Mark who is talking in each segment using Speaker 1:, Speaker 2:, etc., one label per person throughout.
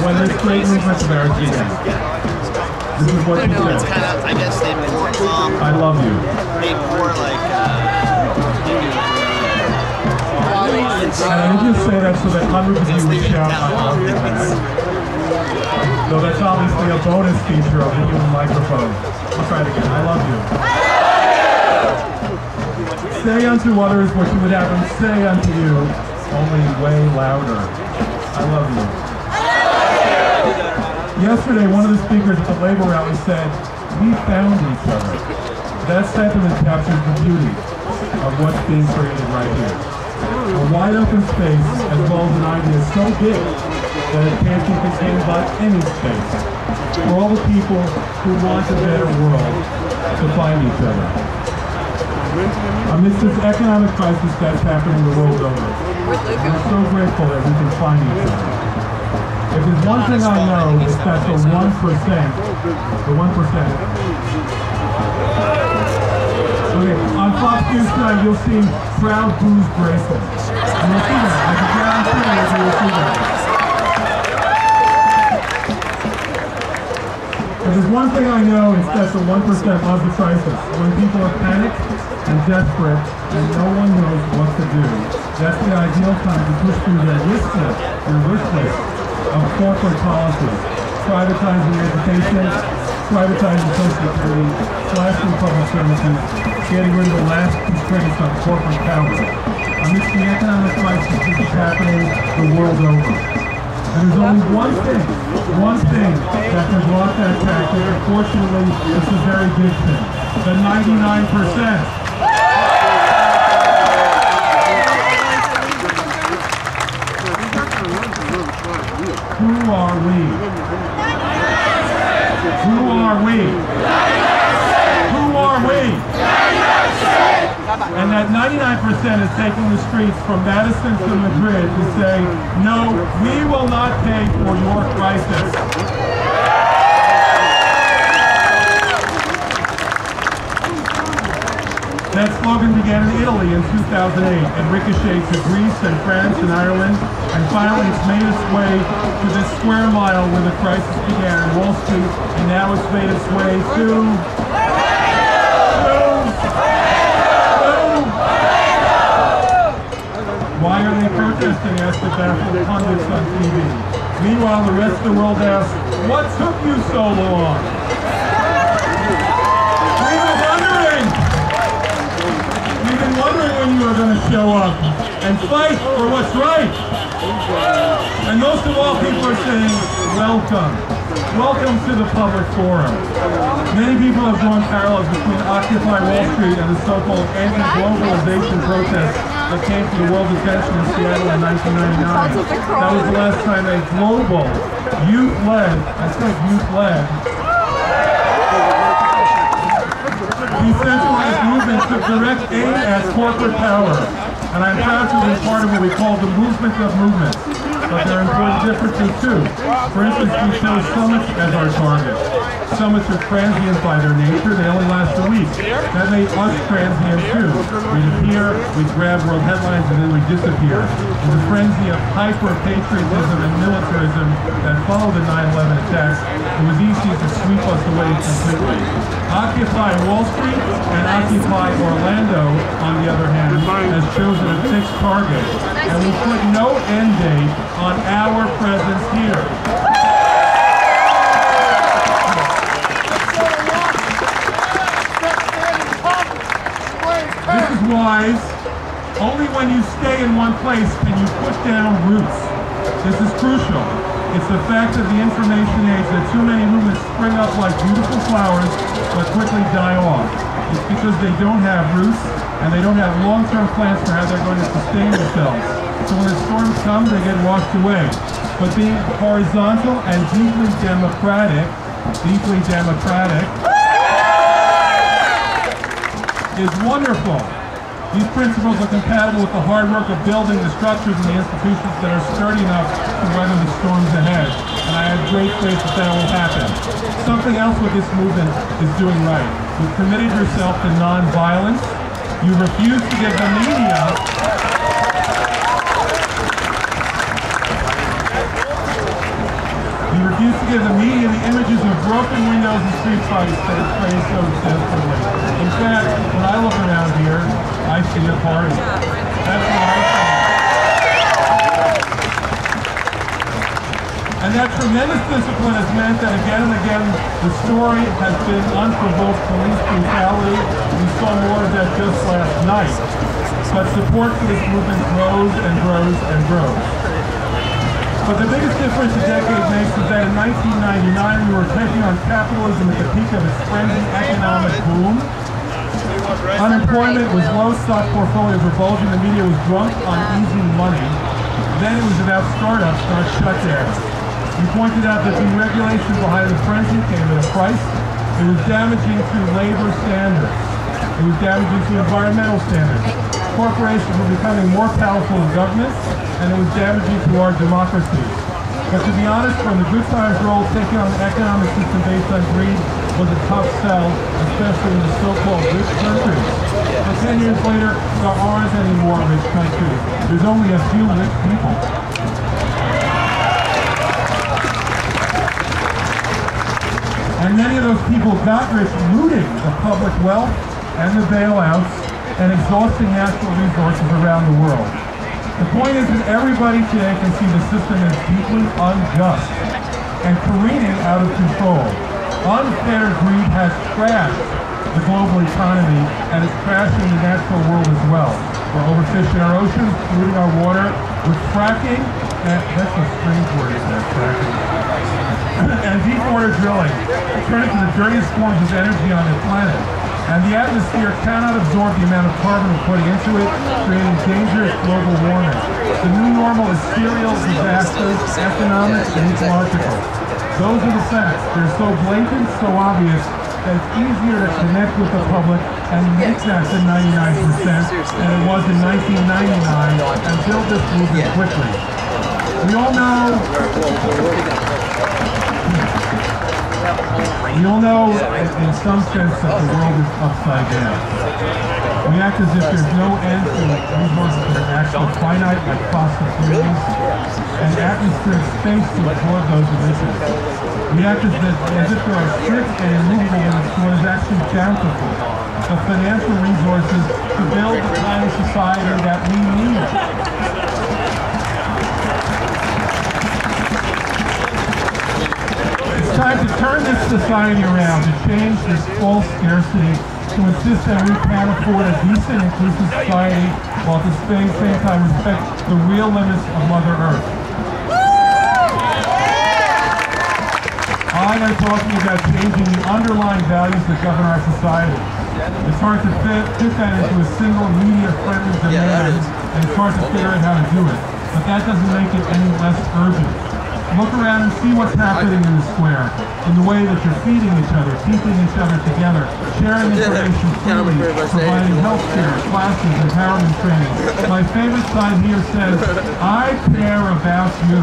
Speaker 1: when this great movement of ours began. This is what you said.
Speaker 2: It's kind of, I guess they more,
Speaker 1: I love you.
Speaker 2: they more like,
Speaker 1: And I just say that so that hundreds of you will shout, I love you, man. Though that's obviously a bonus feature of the human microphone. I'll try it again. I love you. Say unto others what you would have them say unto you, only way louder. I love you. Yesterday, one of the speakers at the labor rally said, we found each other. That sentiment captures the beauty of what's being created right here. A wide open space, as well as an idea so big that it can't be contained by any space. For all the people who want a better world to find each other. Amidst this economic crisis that's happening the world over, I'm so grateful that we can find each other. If there's one thing I know, it's that the 1%, okay, on Fox News tonight, you'll see Proud Booze Grayson. And you'll see that. I can guarantee you will see that. If there's one thing I know, it's that the 1% loves the crisis. When people are panicked and desperate and no one knows what to do, that's the ideal time to push through their wish list of corporate policies. Privatizing education, privatizing social security, slashing public services, getting rid of the last constraints on corporate power. Amidst the economic crisis that is happening the world over. And there's only one thing that can block that tactic. Unfortunately, it's a very big thing. The 99%. Who are we? Who are we? Who are we? And that 99% is taking the streets from Madison to Madrid to say, no, we will not pay for your crisis. That slogan began in Italy in 2008 and ricocheted to Greece and France and Ireland, and finally it's made its way to this square mile where the crisis began in Wall Street, and now it's made its way to... Why are they protesting? Asked the baffled pundits on TV. Meanwhile, the rest of the world asks, what took you so long? We've been wondering when you were going to show up and fight for what's right. And most of all, people are saying, welcome. Welcome to the public forum. Many people have drawn parallels between Occupy Wall Street and the so-called anti-globalization protests that came to the world's attention in Seattle in 1999. That was the last time a global, youth-led, I said youth-led, decentralized movement took direct aim at corporate power. And I'm proud to be part of what we call the movement of movements. But there are important differences too. For instance, we chose summits as our target. Summits are transient by their nature, they only last a week. That made us transient too. We'd appear, we'd grab world headlines, and then we'd disappear. In the frenzy of hyper-patriotism and militarism that followed the 9/11 attacks, it was easy to sweep us away completely. Occupy Wall Street and Occupy Orlando, on the other hand, has chosen a fixed target, and we put no end date on our presence here. This is wise. Only when you stay in one place can you put down roots. This is crucial. It's the fact of the information age that too many movements spring up like beautiful flowers but quickly die off. It's because they don't have roots and they don't have long-term plans for how they're going to sustain themselves. So when the storms come, they get washed away. But being horizontal and deeply democratic is wonderful. These principles are compatible with the hard work of building the structures and the institutions that are sturdy enough to weather the storms ahead. And I have great faith that that will happen. Something else what this movement is doing right. You've committed yourself to non-violence. You refuse to give the media He refused to give the media the images of broken windows and street fights that his praised so extensively. In fact, when I look around here, I see a party. That's what I see. And that tremendous discipline has meant that again and again the story has been unprovoked police brutality. We saw more of that just last night. But support for this movement grows and grows and grows. But the biggest difference a decade makes is that in 1999 we were taking on capitalism at the peak of its frenzied economic boom. Unemployment was low, stock portfolios were bulging, the media was drunk on easy money. Then it was about startups, not shutdowns. We pointed out that deregulation behind the frenzy came at a price. It was damaging to labor standards. It was damaging to environmental standards. Corporations were becoming more powerful than governments, and it was damaging to our democracy. But to be honest, when the good times rolled, taking on an economic system based on greed was a tough sell, especially in the so-called rich countries. But 10 years later, there aren't any more rich countries. There's only a few rich people. And many of those people got rich looting the public wealth and the bailouts and exhausting natural resources around the world. The point is that everybody today can see the system is deeply unjust and careening out of control. Unfair greed has crashed the global economy and is crashing the natural world as well. We're overfishing our oceans, polluting our water with fracking, and that's a strange word, isn't it, fracking? And deep water drilling, turning to the dirtiest forms of energy on the planet. And the atmosphere cannot absorb the amount of carbon we're putting into it, creating dangerous global warming. The new normal is serial disasters, economic and ecological. Those are the facts. They're so blatant, so obvious, that it's easier to connect with the public and make that to 99% than it was in 1999 and build this movement quickly. We all know in some sense that the world is upside down. We act as if there's no end to resources that are actually finite, like fossil fuels, and atmospheric space to absorb those emissions. We act as if there are strict and immovable limits to what is actually bountiful, the financial resources to build the kind of society that we need. It's time to turn this society around, to change this false scarcity, to insist that we can afford a decent, inclusive society, while at the same time respect the real limits of Mother Earth. I am talking about changing the underlying values that govern our society. It's hard to fit that into a single media-friendly demand, and it's hard to figure out how to do it. But that doesn't make it any less urgent. Look around and see what's happening in the square, in the way that you're feeding each other, keeping each other together, sharing information freely, providing health care, classes, empowerment training. My favorite sign here says, I care about you.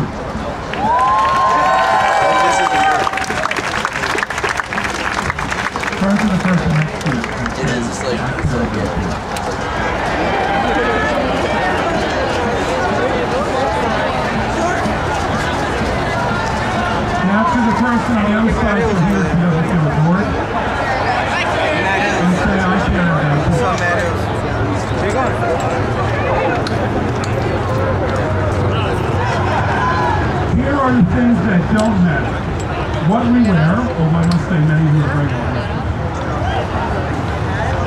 Speaker 1: Turn to the person next to you.
Speaker 3: It is just like, so good.
Speaker 1: Now to the person on the other side from here who doesn't feel bored. And say, I care about you. Here are the things that don't matter. What we wear, or I must say many who are regular.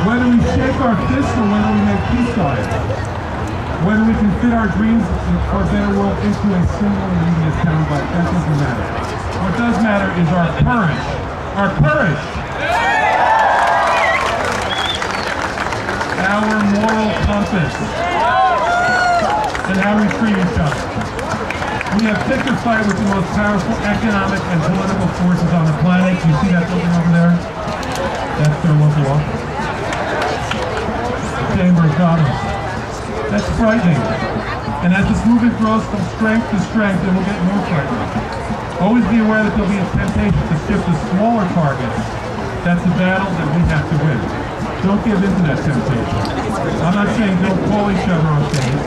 Speaker 1: Whether we shake our fists or whether we make peace signs. Whether we can fit our dreams for a better world into a single immediate soundbite, that doesn't matter. What does matter is our courage. Our courage! Our moral compass. And how we treat each other. We have picked a fight with the most powerful economic and political forces on the planet. You see that building over there? That's their local office. The Chamber of Commerce. That's frightening. And as this movement grows from strength to strength, it will get more frightening. Always be aware that there'll be a temptation to shift to smaller targets. That's a battle that we have to win. Don't give in to that temptation. I'm not saying don't call each other on things.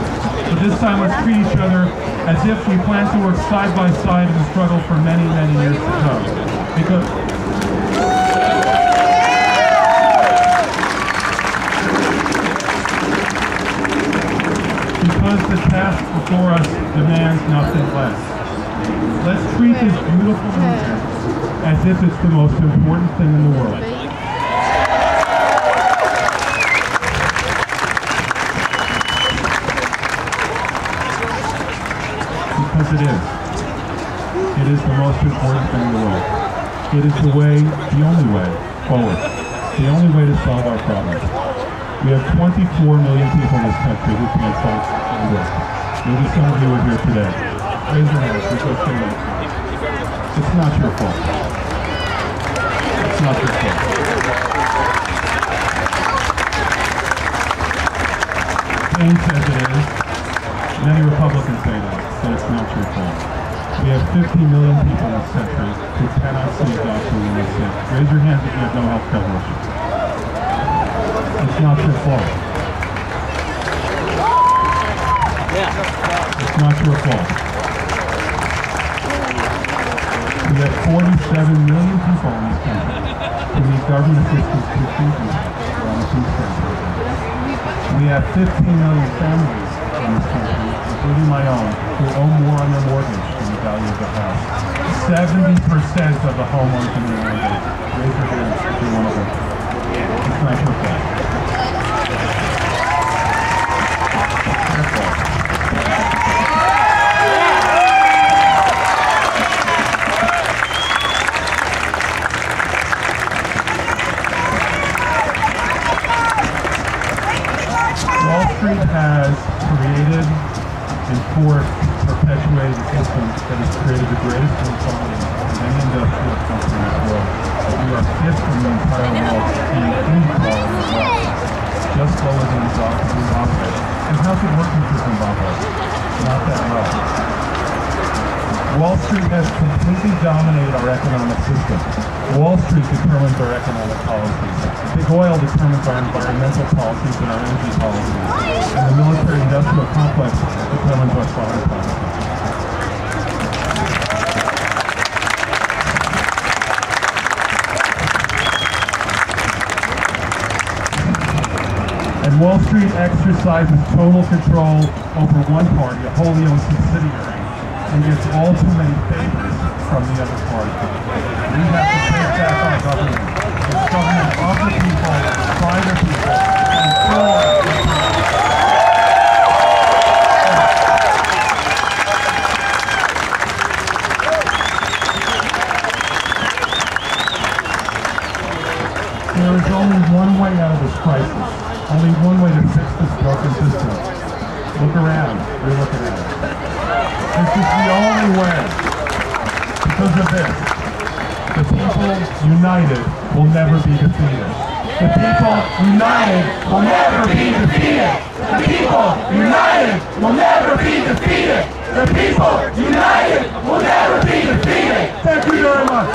Speaker 1: But this time let's treat each other as if we plan to work side by side in the struggle for many, many years to come. Because the task before us demands nothing less. Let's treat this beautiful movement as if it's the most important thing in the world. Because it is. It is the most important thing in the world. It is the way, the only way forward. The only way to solve our problems. We have 24 million people in this country who can't solve this. Maybe some of you are here today. Raise your hands. It's not your fault. It's not your fault. Kane says it is. Many Republicans say that it's not your fault. We have 50 million people in this country who cannot see a doctor when they're sick. Raise your hands if you have no health coverage. It's not your fault. It's not your fault. We have 47 million people in this country who need government assistance to feed them on the food stamp. We have 15 million families in this country, including my own, who owe more on their mortgage than the value of the house. 70% of the homeowners in the United States. Raise your hands if you're one of them. It's not your fault. Wall Street has created, enforced, perpetuated a system that has created the greatest inequality of any industrial company in the world. We are fifth in the entire world in inequality of wealth, just lower than Zimbabwe. And how's it working for Zimbabwe? Not that well. Wall Street has completely dominated our economic system. Wall Street determines our economic policies. Big oil determines our environmental policies and our energy policies. And the military-industrial complex determines our foreign policy. And Wall Street exercises total control over one party, a wholly owned subsidiary, and gets all too many favors from the other party. We have to take back our government. It's government of the people, by the people, and for the people. There is only one way out of this crisis. Only one way to fix this broken system. Look around. You're looking at it. This is the only way. Because of this. The people united will never be defeated. The people united will never be defeated. The people united will never be defeated. The people united will never be defeated. Thank you very much.